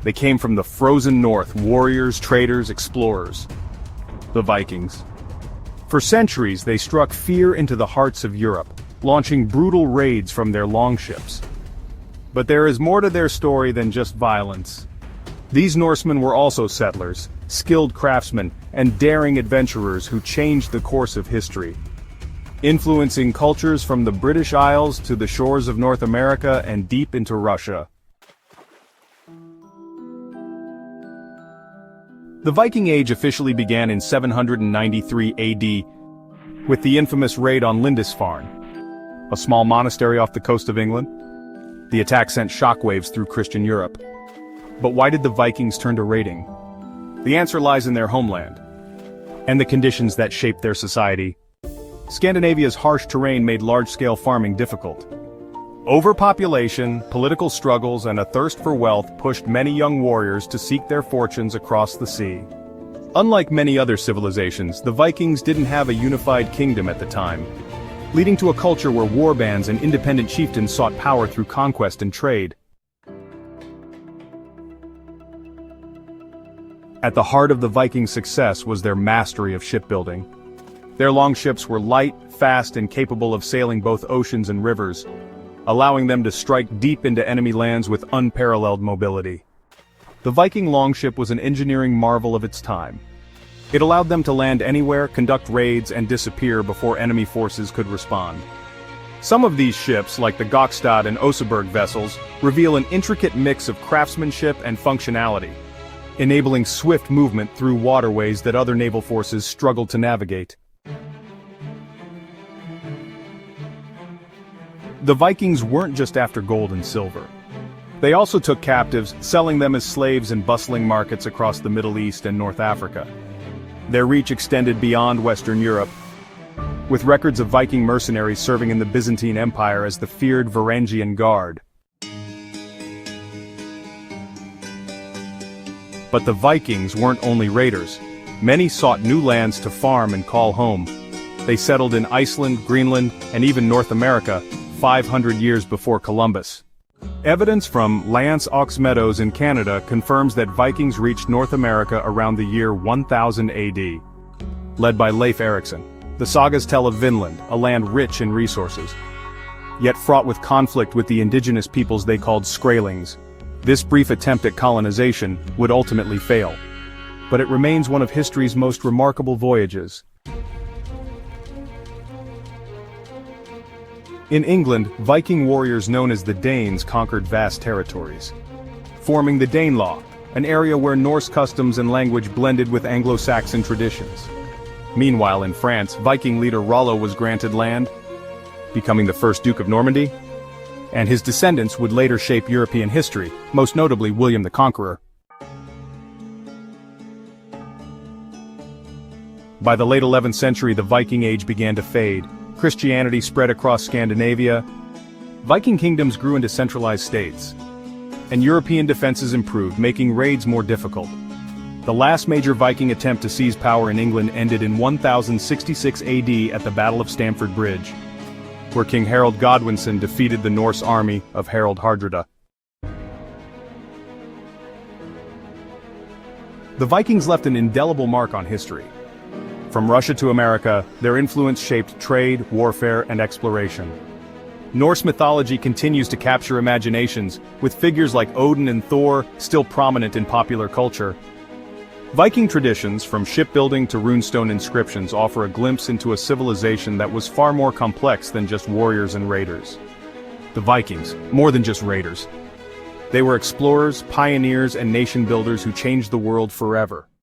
They came from the frozen north, warriors, traders, explorers. The Vikings. For centuries, they struck fear into the hearts of Europe, launching brutal raids from their longships. But there is more to their story than just violence. These Norsemen were also settlers, skilled craftsmen, and daring adventurers who changed the course of history, influencing cultures from the British Isles to the shores of North America and deep into Russia. The Viking Age officially began in 793 AD with the infamous raid on Lindisfarne, a small monastery off the coast of England. The attack sent shockwaves through Christian Europe. But why did the Vikings turn to raiding? The answer lies in their homeland and the conditions that shaped their society. Scandinavia's harsh terrain made large-scale farming difficult. Overpopulation, political struggles, and a thirst for wealth pushed many young warriors to seek their fortunes across the sea. Unlike many other civilizations, the Vikings didn't have a unified kingdom at the time, leading to a culture where warbands and independent chieftains sought power through conquest and trade. At the heart of the Viking success was their mastery of shipbuilding. Their longships were light, fast, and capable of sailing both oceans and rivers, allowing them to strike deep into enemy lands with unparalleled mobility. The Viking longship was an engineering marvel of its time. It allowed them to land anywhere, conduct raids, and disappear before enemy forces could respond. Some of these ships, like the Gokstad and Oseberg vessels, reveal an intricate mix of craftsmanship and functionality, enabling swift movement through waterways that other naval forces struggled to navigate. The Vikings weren't just after gold and silver. They also took captives, selling them as slaves in bustling markets across the Middle East and North Africa. Their reach extended beyond Western Europe, with records of Viking mercenaries serving in the Byzantine Empire as the feared Varangian Guard. But the Vikings weren't only raiders. Many sought new lands to farm and call home. They settled in Iceland, Greenland, and even North America, 500 years before Columbus. Evidence from L'Anse aux Meadows in Canada confirms that Vikings reached North America around the year 1000 AD. Led by Leif Erikson, the sagas tell of Vinland, a land rich in resources, yet fraught with conflict with the indigenous peoples they called Skraelings. This brief attempt at colonization would ultimately fail, but it remains one of history's most remarkable voyages. In England, Viking warriors known as the Danes conquered vast territories, forming the Danelaw, an area where Norse customs and language blended with Anglo-Saxon traditions. Meanwhile, in France, Viking leader Rollo was granted land, becoming the first Duke of Normandy, and his descendants would later shape European history, most notably William the Conqueror. By the late 11th century, the Viking Age began to fade. Christianity spread across Scandinavia. Viking kingdoms grew into centralized states, and European defenses improved, making raids more difficult. The last major Viking attempt to seize power in England ended in 1066 AD at the Battle of Stamford Bridge, where King Harold Godwinson defeated the Norse army of Harald Hardrada. The Vikings left an indelible mark on history. From Russia to America, their influence shaped trade, warfare, and exploration. Norse mythology continues to capture imaginations, with figures like Odin and Thor still prominent in popular culture. Viking traditions, from shipbuilding to runestone inscriptions, offer a glimpse into a civilization that was far more complex than just warriors and raiders. The Vikings, more than just raiders. They were explorers, pioneers, and nation builders who changed the world forever.